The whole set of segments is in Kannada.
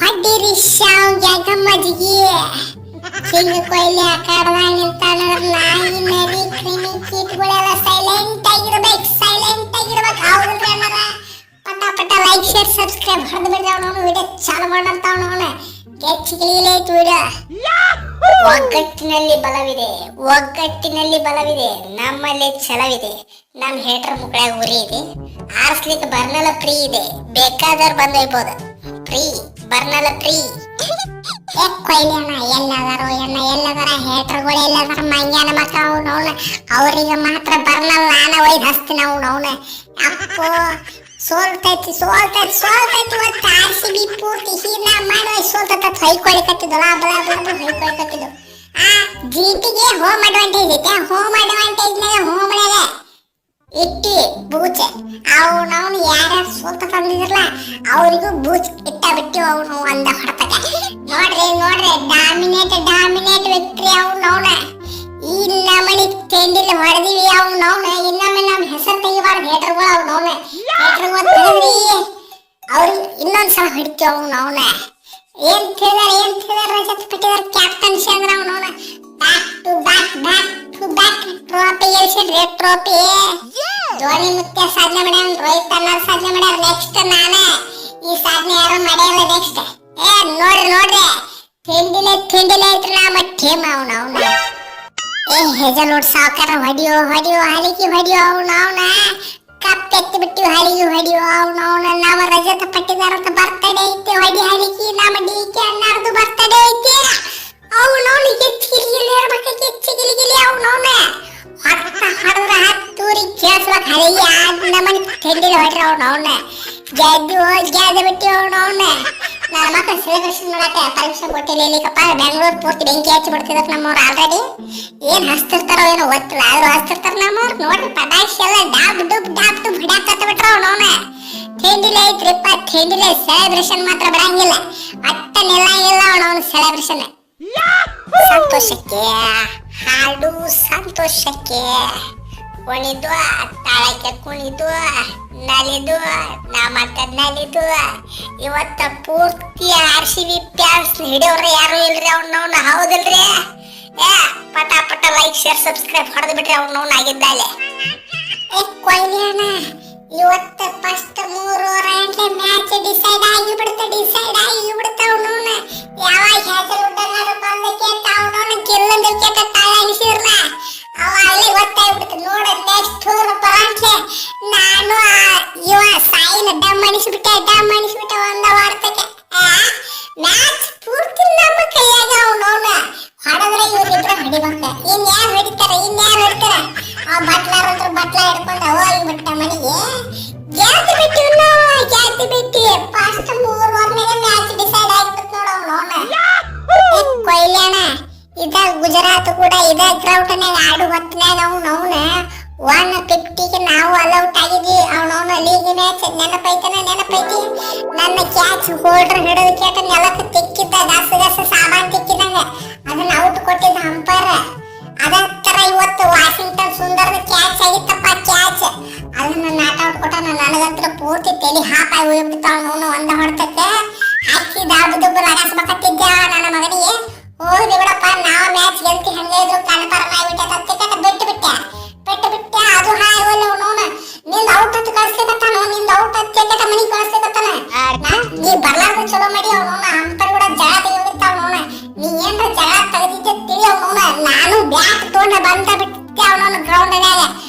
ಹೊಡ್ಡಿರಿ ಶಾವ್ಗೆ ಗಮ್ಮಜ್ಜಿಗೆ ಹಿಂಗ ಕೊಯ್ಲಿ ಆಕಾರದಾಗ ನಿಂತಾನಂದ್ರ ನಾಯಿ ನರಿ ಕ್ರಿಮಿ ಕೀಟಗಳೆಲ್ಲ ಸೈಲೆಂಟ್ ಆಗಿರ್ಬೇಕು ಹೌದಲ್ರಿ ಅಣ್ಣಾರ? ಪಟ ಲೈಕ್ ಶೇರ್ ಸಬ್ಸ್ಕ್ರೈಬ್ ಹೊಡೆದು ಬಿಡ್ರಿ. ಅವನು ವಿಡಿಯೋ ಚಾಲು ಮಾಡಂತ ಅವನು ಕೆಚ್ಚಿಗಿಲಿಲೈತು ವಿಡಿಯೋ. ಒಗ್ಗಟ್ಟಿನಲ್ಲಿ ಬಲವಿದೆ, ನಮ್ಮಲ್ಲಿ ಛಲವಿದೆ, ನಮ್ಮ ಹೇಟರ್ ಮುಕ್ಕಳಾಗ ಉರಿ ಇದೆ, ಆರಿಸ್ಲಿಕ್ಕೆ ಬರ್ನಲ್ಲ ಫ್ರೀ ಇದೆ, ಬೇಕಾದವ್ರು ಬಂದೊಯ್ಬೋದು. Free ಬರ್ನಲ್ಲ free. ಕೊಯ್ಲಿ ಅಣ್ಣ ಎಲ್ಲದಾರ ಹೇಟರ್ಗಳು ಎಲ್ಲದಾರ ಮಂಗ್ಯಾನ ಮಕ್ಕ ಅವನವನ ಅವ್ರಿಗೆ ಮಾತ್ರ ಬರ್ನಲ್ಲ ನಾನ ಒಯ್ದು ಹಸ್ತೀನಿ ಅವನವನ. ಅಪ್ಪೋ ಸೋಲ್ತೈತಿ ಇವತ್ತು RCB ಪೂರ್ತಿ ಹೀನ ಮಾಡುವ ಸೋಲ್ತೈತಿ ಹೊಯ್ಕೊಳಿಕತ್ತಿದ್ದು ಹೊಯ್ಕೊಳಿಕತ್ತಿದ್ದು. ಆ ಜೀಟಿಗೆ ಹೋಮ್ ಅಡ್ವಾಂಟೇಜ್ ಐತೆ. ಹೋಮ್ ಅಡ್ವಾಂಟೇಜ್ನಾಗ ಹೋಮ್ನಾಗ ಇಟ್ಟಿ ಬೂಚೆ ಅವನವನು ಯಾರ್ಯಾರು ಸೋತ ತಂದಿದ್ರಲ್ಲ ಅವರಿಗೂ ಬೂಚ್ ಇಟ್ಟ ಬಿಟ್ಟು ಅವನು ಅಂದ ಹೊಡ್ತಕ. ನೋಡ್ರಿ ಡಾಮಿನೇಟ್ ವ್ಯಕ್ತಿ ಅವನವನ. ಈ ನಮನಿ ತೆಂಡಿಲ್ ಹೊಡೆದಿವಿ ಅವನವನ. ಇನ್ನೊಮ್ಮೆ ನಮ್ಮ ಹೆಸರು ತೆಗಿಬಾರ್ದು ಹೇಟರ್ಗಳು ಅವನವನ. ಹೇಟರ್ಗಳು ತೆಗೆದ್ರಿ ಅವ್ರಿಗೆ ಇನ್ನೊಂದ್ಸಲ ಹೊಡಿತೀವಿ ಅವನವನ. ಏನ್ ತಿಳಿದಾರ ರಜತ್ ಬಿಟ್ಟಿದಾರ ಕ್ಯಾಪ್ಟನ್ಸಿ ಅಂದ್ರೆ ಅವನವನ. ಬ್ಯಾಕ್ ಟು ಬ್ಯಾಕ್ ಟ್ರೋಫಿ ಗೆಲ್ಸಿದ್ರಿ. ಟ್ರೋಫಿ ಧೋನಿ ಮುತ್ಯ ಸಾಧನೆ ಮಾಡ್ಯಾನ, ರೋಹಿತ್ ಅಣ್ಣ ಸಾಧನೆ ಮಾಡ್ಯಾರ. ನೆಕ್ಸ್ಟ್ ನಾನೇ ಈ ಸಾಧನೆ ಯಾರು ಮಾಡ್ಯಾರ. ನೆಕ್ಸ್ಟ್ ನೋಡ್ರಿ ತಿಂಡಿಲೆ ಐತ್ರಿ ನಮ್ಮ ಟೀಮ್ ಅವನವನ. ಹೆಜಲ್ವುಡ್ ಸಾವುಕಾರ ಹೊಡಿಯೋ ಹಲಿಗೆ ಹೊಡಿಯೋ ಅವನವನ. ಕಪ್ ಎತ್ತಿ ಬಿಟ್ಟು ಹಲಿಗೆ ಹೊಡಿಯೋ ಅವನವನ. ನಮ್ಮ ರಜತ ಪಟ್ಟಿದಾರ ಬರ್ತಡೇ ಐತಿ, ಹೊಡಿ ಹಲಿಗೆ. ನಮ್ಮ DK ಅಣ್ಣಾರ್ದು ಬರ್ತಡೇ ಐತಿ. ಅವನವನು ಹೆಚ್ಚಿಗಿಲಿ ಅವನವನ. ಹೊಡೆದ್ರ ಹತ್ತೂರಿ ಕೇಳಿಸ್ಬೇಕು ಹಲಿಗೆ. ಆದ್ ನಮ್ಮನೆ ತಿಂಡಿಲೆ ಹೊಡ್ರಿ ಅವನವನ. ಗೆದ್ದು ಬಿಟ್ಟು ಅವನವನ. ನನ್ನ ಮಕ್ಕಳು ಸೆಲೆಬ್ರೇಷನ್ ಮಾಡಕ್ಕೆ ಪರ್ಮಿಷನ್ ಕೊಟ್ಟಿಲ್ಲ. ಇಲ್ಲಿಕಪ್ಪ ಬೆಂಗಳೂರು ಪೂರ್ತಿ ಬೆಂಕಿ ಹಚ್ಚಿ ಬಿಡ್ತಿದ್ರು ನಮ್ಮವ್ರು. ಆಲ್ರೆಡಿ ಏನ್ ಹಚ್ತಿರ್ತಾರೋ ಏನೋ ಗೊತ್ತಿಲ್ಲ, ಆದ್ರೂ ಹಚ್ತಿರ್ತಾರ ನಮ್ಮವ್ರು. ನೋಡ್ರಿ ಪಟಾಕ್ಷಿ ಎಲ್ಲ ಡಾಬ್ ಡುಬ್ ಹಿಡ್ಯಾಕತ್ತ ಬಿಟ್ರ ಅವನವನ. ತಿಂಡಿಲೆ ಐತ್ರಿಪ್ಪ, ತಿಂಡಿಲೆ ಸೆಲೆಬ್ರೇಷನ್ ಮಾತ್ರ ಬಿಡಂಗಿಲ್ಲ. ಅಟ್ಟ ನಿಲ್ಲಂಗಿಲ್ಲ ಅವನವನ ಸೆಲೆಬ್ರೇಷನ್. ಸಂತೋಷಕ್ಕೆ ಹಾಡು, ಸಂತೋಷಕ್ಕೆ ಕುಣಿದು, ತಾಳಕ್ಕೆ ಕುಣಿದು ನಲಿದು, ನಲಿದು. ಇವತ್ತ ಪೂರ್ತಿ RCB ಫ್ಯಾನ್ಸ್ ಹಿಡಿಯೋರು ಯಾರು ಇಲ್ರಿ ಅವ್ನವ್ನ. ಹೌದಿಲ್ರಿ? ಪಟ ಲೈಕ್ ಶೇರ್ ಸಬ್ಸ್ಕ್ರೈಬ್ ಹೊಡೆದು ಬಿಟ್ರಿ ಅವ್ನವ್ನ ಆಗಿದ್ದಾಲೆ. ಕೊಯ್ಲಿ ಅಣ್ಣ ಇವತ್ತ ಫಸ್ಟ್ 3 ಓವರ್ ಮ್ಯಾಚ್ ಡಿಸೈಡ್ ಆಗಿಬಿಡ್ತ ಅವನವ್ನ. ಯಾವಾಗ ಹೆಸರುಡ್ಡ ಬಂದಕ್ಕೆ ಅವನವ್ನ ಗೆಲ್ಲಂದ ವಿಕೆಟ್ ತಾಳ ಅನಿಸಿದ್ರಲ್ಲ ಅವ ಅಲ್ಲಿ ಗೊತ್ತಾಗ್ಬಿಡ್ತು. ನೋಡ ನೆಕ್ಸ್ಟ್ ಬರಂಟ್ಲೆ ನಾನು ಇವ ಸಾಯಿನ ಡಮ್ ಅನಿಸ್ಬಿಟ್ಟೆ ಒಂದ ವಾರ್ತಕ್ಕೆ. ಮ್ಯಾಚ್ ಪೂರ್ತಿ ನಮ್ಮ ಕೈಯಾಗ ಅವನವನ. ಹೊಡೆದ್ರೆ ಇವ್ರಿಬ್ರು ಹೊಡಿಬೇಕ. ಇನ್ಯಾರು ಹೊಡಿತಾರ? ಆ ಬಟ್ಲಾರ ಹಿಡ್ಕೊಂಡು ಹೋಗ್ಬಿಟ್ಟ ಮನೆಗೆ. ಗೆದ್ದು ಬಿಟ್ಟು ಫಸ್ಟ್ 3 ಓವರ್ನಾಗ ಮ್ಯಾಚ್ ಡಿಸೈಡ್ ಆಗಿಬಿಡ್ತು ನೋಡ ಅವನವನ. ಕೊಯ್ಲಿ ಅಣ್ಣ ಇದ ಗುಜರಾತ್ ಕೂಡ ಇದ ಗ್ರೌಂಡ್ನಾಗ ಆಡು ಹೊತ್ನಾಗ ಅವನವನ 150ಗೆ ನಾವು ಅಲೌಟ್ ಆಗಿದ್ವಿ. ಅವನವನ ಲೀಗ್ ಮ್ಯಾಚ್ ನೆನಪೈತಿ. ನನ್ನ ಕ್ಯಾಚ್ ಹೋಲ್ಡರ್ ಹಿಡಿದು ಕೇಟ ನೆಲಕ್ಕೆ ತಿಕ್ಕಿದ್ದ ಗಸ ಸಾಮಾನ್ ತಿಕ್ಕಿದಂಗ ಅದನ್ನ ಔಟ್ ಕೊಟ್ಟಿದ್ದ ಅಂಪೈರ್. ಅದ ತರ ಇವತ್ತು ವಾಷಿಂಗ್ಟನ್ ಸುಂದರದ ಕ್ಯಾಚ್ ಆಗಿತ್ತಪ್ಪ. ಕ್ಯಾಚ್ ಅದನ್ನ ನಾಟ್ ಔಟ್ ಕೊಟ್ಟ. ನನಗಂತ್ರ ಪೂರ್ತಿ ತಲೆ ಹಾಪಾಗಿ ಹೋಗ್ಬಿಡ್ತ ಅವನವನು. ಒಂದ ಹೊಡ್ತಕ್ಕೆ ಹಾಕಿ ದುಬ್ಬ ಲಗಾಸ್ಬೇಕತ್ತಿದ್ದ ನನ್ನ ಮಗನಿಗೆ. ಹೋಗ್ಲಿ ಬಿಡಪ್ಪ, ನಾವು ಮ್ಯಾಚ್ ಗೆಲ್ತಿ ಹಂಗೆ ಇದ್ರು ಕನ್ಫರ್ಮ್ ಆಗಿಬಿಟ್ಟೆ. ಬಿಟ್ಟು ಅದು ಹಾಯವಲ್ಲ ಅವನವನ. ನಿಂದ ಔಟ್ ಹತ್ತು ಕಳಿಸ್ಲಿಕತ್ತಾನ, ನಿಂದ ಔಟ್ ಹತ್ತು ಕ್ರಿಕೆಟ್ ಮನಿ ಕಳಿಸ್ಲಿಕತ್ತಾನ. ನೀ ಬರ್ಲಾರ್ದು ಚಲೋ ಮಾಡಿ ಅವನವನ. ಅಂಪರ್ ಕೂಡ ಜಗಳ ತೆಗಿಬಿಡ್ತ ಅವನವನ. ನೀ ಏನ್ರ ಜಗಳ ತೆಗೆದಿದ್ದೆ ತಿಳಿ ಅವನವನ. ನಾನು ಬ್ಯಾಟ್ ತೊಗೊಂಡ ಬಂದ ಬಿಟ್ಟೆ ಅವನವನ ಗ್ರೌಂಡ್ನಾಗ.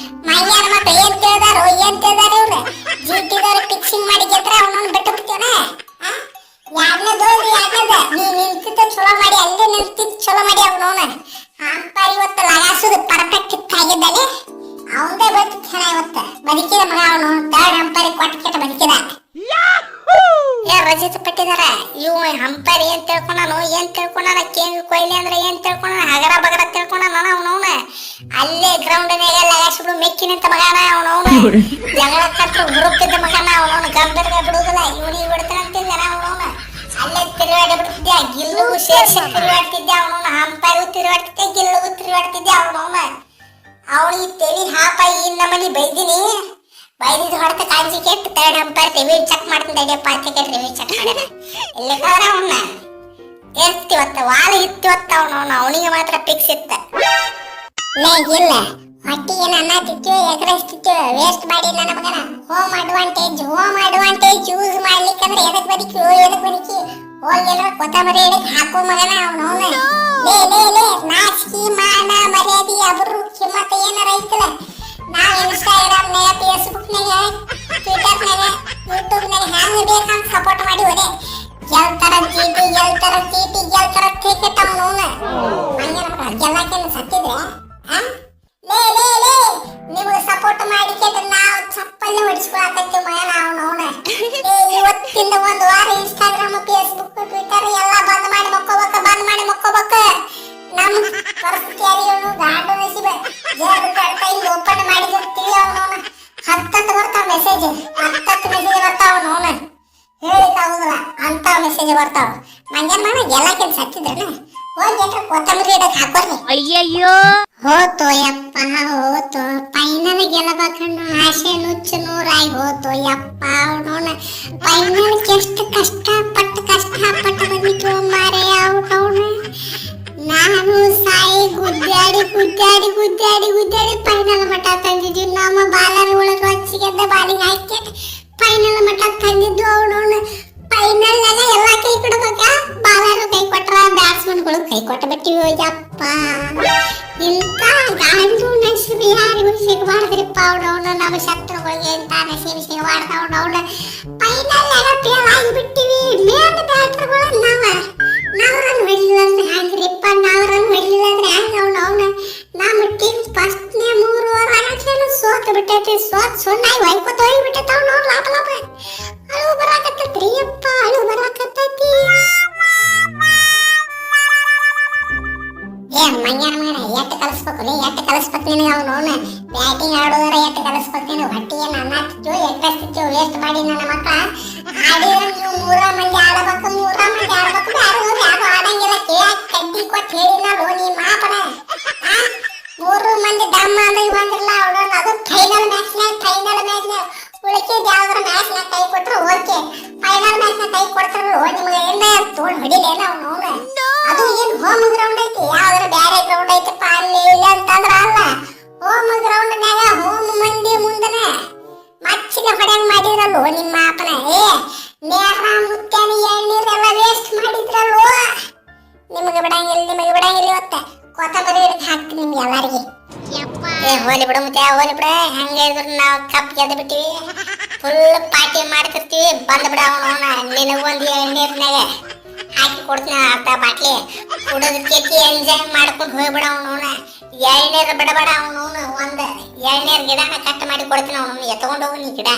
ಮೈಯಾರ ಮಕ್ಕಳು ಏನ್ ತಿಳಿದಾರ ಇವ್ರು. ಜಿಟಿದವ್ರು ಫಿಕ್ಸಿಂಗ್ ಮಾಡಿ ಗೆದ್ರೆ ಅವನವನ ಬಿಟ್ಟು ಬಿಡ್ತೇನ. ನೀ ನಿಂತಿದ್ದ ಚಲೋ ಮಾಡಿ, ಅಲ್ಲೇ ನಿಂತಿದ್ದು ಚಲೋ ಮಾಡಿ ಅವನವನ. ಅಂಪರ್ ಇವತ್ತು ಲಗಾಸೋದು ಪರ್ಫೆಕ್ಟ್ ಆಗಿದ್ದಾನೆ. ಅವಂದೇ ಬದುಕಿದ ಇವತ್ತು. ಬದುಕಿದ ಮಗ ಅವನು. ಥರ್ಡ್ ಅಂಪೈರ್ ಕೊಟ್ಟ ಬದುಕಿದ. ರಜತ ಪಟ್ಟಿದಾರ ಇವ್ ಅಂಪೈರ್ ಏನ್ ತಿಳ್ಕೊಂಡಾನ ಕೇಂಗ್ ಕೊಯ್ಲಿ ಅಂದ್ರೆ ಏನ್ ತಿಳ್ಕೊಂಡ ಹಗರ ಬಗರ ತಿಳ್ಕೊಂಡಾನ ಅವನವನ. ಅಲ್ಲೇ ಗ್ರೌಂಡ್ನಾಗ ಲಗಾಸಿಬಿಡು ಮೆಕ್ಕಿನಂತ ಮಗನ ಅವನವನ. ಜಗಳ ಕಟ್ಟು ಹುರುಪಿದ್ದ ಮಗನ ಅವನವನ. ಗಂಭೀರ ಬಿಡುದಿಲ್ಲ. ಇವನಿಗೆ ಬಿಡ್ತಾನಂತಿದ್ದ ಅವನವನ. ಅಲ್ಲೇ ತಿರುಗಾಡಿ ಬಿಡ್ತಿದ್ದೆ. ಗಿಲ್ಲುಗೂ ಸೇರ್ಸಿ ತಿರುಗಾಡ್ತಿದ್ದೆ ಅವನವನ. ಅಂಪೈರ್ಗೂ ತಿರುಗಾಡ್ತಿದ್ದೆ, ಗಿಲ್ಲುಗೂ ತಿರುಗಾಡ್ತಿದ್ದೆ ಅವನವನ. ಅವನಿಗೆ ತಲೆ ಹಾಪ ಈ ನಮ್ಮನಿ ಬೈದಿನಿ. ಬೈದಿದ್ದು ಹೊಡೆತ ಕಾಳಜಿ ಕೆಟ್ಟು ತರ್ಡ್ ಅಂಪೈರ್ ರಿವ್ಯೂ ಚೆಕ್ ಮಾಡ್ತೀನಿ ತಡಿಯಪ್ಪ ಅಂತ ರಿವ್ಯೂ ಚೆಕ್ ಮಾಡ್ಯಾರ ಇಲ್ಲಿ ಕವರ ಅವನ್ನ ಎತ್ತಿವತ್ತ ವಾಲ ಇತ್ತಿವತ್ತ ಅವನಿಗೆ ಮಾತ್ರ ಫಿಕ್ಸ್ ಇತ್ತ ಲೇ ಇಲ್ಲ ಹೊಟ್ಟಿಗೆ ನನ್ನ ತಿಂತೀವಿ ಎಗರಸ್ತಿತ್ತು ವೇಸ್ಟ್ ಮಾಡಿ ನನ್ನ ಮಗನ ಹೋಮ್ ಅಡ್ವಾಂಟೇಜ್ ಯೂಸ್ ಮಾಡ್ಲಿಕ್ಕಂದ್ರೆ ಎದಕ್ ಬದುಕಿ ಹೋಗಿ ಎಲ್ಲ ಕೊತ್ತಂಬರಿ ಹಿಡಿದು ಹಾಕೋ ಮಗನ ಅವನವನು ಲೇ ನಾಚಿಕೆ ಮಾನ ಮರ್ಯಾದೆ ಅಬ್ರು ಕಿಮ್ಮತ್ತ ಏನಾರ ಐತಲ್ಲ ನಾವು ಇನ್ಸ್ಟಾಗ್ರಾಮ್ನಾಗ ಫೇಸ್ಬುಕ್ನಾಗ ಟ್ವಿಟರ್ನಾಗ ಯೂಟ್ಯೂಬ್ನಾಗ ಹ್ಯಾಂಗ ಬೇಕಂತ ಸಪೋರ್ಟ್ ಮಾಡಿ ಹೋದೆ ಗೆಲ್ತಾರ ಕ್ರಿಕೆಟ್ ಅವನವನು ಗೆಲ್ಲಕ್ಕೆ ಸತ್ತಿದ್ರೆ ಲೇ ನಿಮಗೆ ಸಪೋರ್ಟ್ ಮಾಡಿಕೆಂದ್ರೆ ನಾವು ಚಪ್ಪಲ್ಲಿ ಹೊಡಿಸ್ಕೊಳಕತ್ತೀವಿ ಮಗನ ಅವನವನ ಇವತ್ತಿಂದ ಒಂದು ವಾರ ಇನ್ಸ್ಟಾಗ್ರಾಮ್ ಫೇಸ್ಬುಕ್ ಟ್ವಿಟರ್ ಎಲ್ಲ ಬಂದ್ ಮಾಡಿ ಮಕ್ಕೋಬೇಕು ನಮ್ಮ ಪರಿಸ್ಥಿತಿ ಅರಿಯೋನು ಗಾಂಡು ನಸೀಬ ಕೈ ಓಪನ್ ಮಾಡಿದಿರ್ತೀವಿ ಅವನವನ ಹತ್ತತ್ತು ಬರ್ತಾವ ಮೆಸೇಜ್ ಬರ್ತಾವ ಅವನವನ ಹೇಳಿಕಾಗುದಿಲ್ಲ ಅಂತ ಮೆಸೇಜ್ ಬರ್ತಾವ ಮಂಜನ್ ಮಾಡ ಗೆಲ್ಲಕ್ಕೆ ಸತ್ತಿದ್ರನ ಹೋಗಿ ಕೊತ್ತಂಬರಿ ಹಿಡಕ್ ಹಾಕೋರಿ ಅಯ್ಯಯ್ಯೋ ಹೋತೋ ಯಪ್ಪ ಹೋತೋ ಫೈನಲ್ ಗೆಲ್ಲಬೇಕನ್ನೋ ಆಸೆ ನುಚ್ಚು ನೂರಾಗಿ ಹೋತೋ ಯಪ್ಪ ಅವನವನ ಫೈನಲ್ಗೆ ಎಷ್ಟು ಕಷ್ಟಪಟ್ಟು ಬಂದಿತ್ತು ಮಾರೆ ಅವನವನ ನಾನು ಸಾಯಿ ಗುದ್ದಾಡಿ ಫೈನಲ್ ಮಟ್ಟ ತಂದಿದ್ವಿ ನಮ್ಮ ಬಾಲರ್ ಒಳಗೆ ರೊಚ್ಚಿಗೆದ್ದ ಬಾಲಿಗೆ ಹಾಕಿ ಫೈನಲ್ ಮಟ್ಟ ತಂದಿದ್ದು ಅವನವನ ಫೈನಲ್ ಎಲ್ಲ ಕೈ ಕೊಡ್ಬೇಕ ಬಾಲರು ಕೈ ಕೊಟ್ರ ಬ್ಯಾಟ್ಸ್ಮನ್ಗಳು ಕೈ ಕೊಟ್ಟು ಬಿಟ್ಟಿವಿ ಯಪ್ಪ ಇಂಥ ಗಾಂಡು ನಸೀಬು ಯಾರಿಗೂ ಸಿಗಬಾರ್ದ್ರಿಪ್ಪ ಅವನವನ ನಮ್ಮ ಶತ್ರುಗಳಿಗೆ ಇಂಥ ನಸೀಬು ಸಿಗಬಾರ್ದು ಅವನವನ ಫೈನಲ್ ಫೇಲ್ ಆಗಿಬಿಟ್ಟಿವಿ ಮೇನ್ ಬ್ಯಾಟರ್ಗಳು ನಾವು ರನ್ ಹೊಡಿಲಿಲ್ಲ ಅಂದ್ರೆ ಹ್ಯಾಂಗ್ರಿಪ್ಪ ಹ್ಯಾಂಗ ಅವನವನ ನಮ್ಮ ಟೀಮ್ ಫಸ್ಟ್ನೇ 3 ಓವರ್ ಆಗಕ್ಕೆ ಸೋತು ಬಿಟ್ಟೈತಿ ಸುಣ್ಣಾಗಿ ಹೊಯ್ಕೋತ ಹೋಗ್ಬಿಟ್ಟೈತಿ ಅವನವ್ರು ಲಾಪ ಅಳು ಬರಾಕತ್ತೈತಿ ಯಪ್ಪ ಮಂಗ್ಯಾನ ಮಗನ ಎಟ್ಟು ಕಲಿಸ್ಬೇಕು ನಿನಗೆ ಅವನವನ ಬ್ಯಾಟಿಂಗ್ ಆಡೋದಾರ ಎಟ್ಟು ಕಲಿಸ್ಬೇಕು ನೀನು ಹೊಟ್ಟಿಗೆ ನನ್ನ ಎಟ್ಟಸ್ತಿತ್ತು ವೇಸ್ಟ್ ಮಾಡಿ ನನ್ನ ಮಕ್ಕಳ ಆಡಿದ್ರೆ ನೀವು 3 ಮಂದಿ ಆಡಬೇಕು ಯಾರು ಆಡಂಗಿಲ್ಲ ಕೇಳಕ್ ಕಡ್ಡಿ ಕೊಟ್ಟು ಹೇಳಿಲ್ಲ ನೀ ಮಾಪನ 3 ಮಂದಿ ಡಮ್ಮ ಅಂದ್ರೆ ಬಂದಿರಲ್ಲ ಅವಳನ್ನ ಅದು ಫೈನಲ್ ಮ್ಯಾಚ್ನಾಗ ಉಳಿಕೆದು ಯಾವ್ದಾರ ಮ್ಯಾಚ್ನಾಗ ಕೈ ಕೊಟ್ರೆ ಓಕೆ ಫೈನಲ್ ಮ್ಯಾಚ್ನಾಗ ಕೈ ಕೊಡ್ತಾರ ನಿಮ್ಗೆ ಏನ ತೋಡ್ ಹೊಡಿಲೇನ ಅವನವನ ಅದು ಏನ್ ಹೋಮ್ ಗ್ರೌಂಡ್ ಐತಿ ಯಾವ್ದಾರ ಬ್ಯಾರೆ ಗ್ರೌಂಡ್ ಐತಪ್ಪ ಅಲ್ಲಿ ಇಲ್ಲ ಅಂತಂದ್ರ ಅಲ್ಲ ಹೋಮ್ ಗ್ರೌಂಡ್ನಾಗ ಹೋಮ್ ಮಂದಿ ಮುಂದನ ಮಚ್ಚಿಗೆ ಹೊಡೆಯಂಗ್ ಮಾಡಿದ್ರಲ್ಲೋ ನಿಮ್ಮ ಅಪ್ಪನ ನೇರ ಮುತ್ತಾನ ಎಣ್ಣೀರೆಲ್ಲ ವೇಸ್ಟ್ ಮಾಡಿದ್ರಲ್ಲೋ ನಿಮಗೆ ಬಿಡಂಗಿಲ್ಲ ಇವತ್ತ ಕೊತ್ತಂಬರಿ ಹಿಡಿದು ಹಾಕ್ತೀನಿ ನಿಮ್ಗೆ ಎಲ್ಲರಿಗೆ ಹೋಲಿ ಬಿಡು ಹೆಂಗ ಇದ್ರು ನಾವು ಕಪ್ ಗೆದ್ದು ಬಿಟ್ಟಿವಿ ಫುಲ್ ಪಾರ್ಟಿ ಮಾಡ್ತಿರ್ತೀವಿ ಬಂದ್ ಬಿಡ ಅವನವನ ನಿನಗೊಂದು ಎಣ್ಣೀರ್ನಾಗ ಹಾಕಿ ಕೊಡ್ತೀನಿ ಅರ್ಧ ಬಾಟ್ಲಿ ಕುಡಿದಕ್ಕೆ ಎಂಜಾಯ್ ಮಾಡ್ಕೊಂಡು ಹೋಗ್ಬಿಡ ಅವನವನ ಎಳ್ನೀರು ಬಿಡಬೇಡ ಅವನವನು ಒಂದು ಎಳ್ನೀರು ಗಿಡನ ಕಟ್ ಮಾಡಿ ಕೊಡ್ತೀನಿ ಅವನವನು ಎತ್ಕೊಂಡು ಹೋಗಿ ನೀ ಗಿಡ